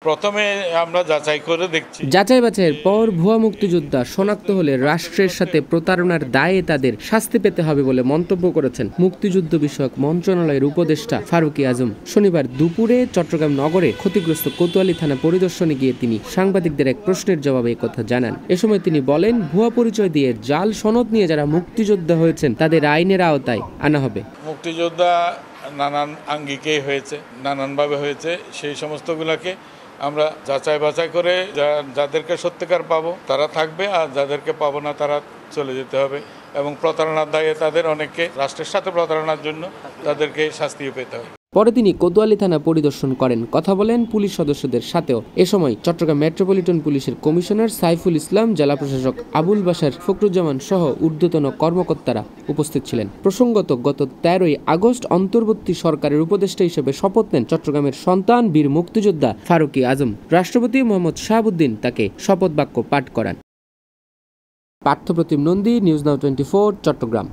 প্রথমে আমরা যাচাই করে দেখছি। যাচাই বাছাইয়ের পর ভুয়া মুক্তিযোদ্ধা শনাক্ত হলে রাষ্ট্রের সাথে প্রতারণার দায়ে তাদের শাস্তি পেতে হবে বলে মন্তব্য করেছেন মুক্তিযুদ্ধ বিষয়ক মন্ত্রণালয়ের উপদেষ্টা ফারুকী আজম। শনিবার দুপুরে চট্টগ্রাম নগরে ক্ষতিগ্রস্ত কোতোয়ালী থানা পরিদর্শনে গিয়ে তিনি সাংবাদিকদের এক প্রশ্নের জবাবে একথা জানান। এ সময় তিনি বলেন, ভুয়া পরিচয় দিয়ে জাল সনদ নিয়ে যারা মুক্তিযোদ্ধা হয়েছেন তাদের আইনের আওতায় আনা হবে। মুক্তিযোদ্ধা নানান আঙ্গিকে হয়েছে, নানানভাবে হয়েছে, সেই সমস্তগুলোকে আমরা যাচাই বাছাই করে যাদেরকে সত্যিকার পাবো তারা থাকবে, আর যাদেরকে পাবো না তারা চলে যেতে হবে। এবং প্রতারণার দায়ে তাদের অনেককে রাষ্ট্রের সাথে প্রতারণার জন্য তাদেরকে শাস্তিও পেতে হবে। পরে তিনি কোতোয়ালী থানা পরিদর্শন করেন, কথা বলেন পুলিশ সদস্যদের সাথেও। এ সময় চট্টগ্রাম মেট্রোপলিটন পুলিশের কমিশনার সাইফুল ইসলাম, জেলা প্রশাসক আবুল বাশার ফখরুজ্জামান সহ ঊর্ধ্বতন কর্মকর্তারা উপস্থিত ছিলেন। প্রসঙ্গত, গত 13ই আগস্ট অন্তর্বর্তী সরকারের উপদেষ্টা হিসেবে শপথ নেন চট্টগ্রামের সন্তান বীর মুক্তিযোদ্ধা ফারুকী আজম। রাষ্ট্রপতি মোহাম্মদ শাহাবুদ্দিন তাকে শপথ বাক্য পাঠ করান। Parthapratim Nandi, News Now 24, Chittagong.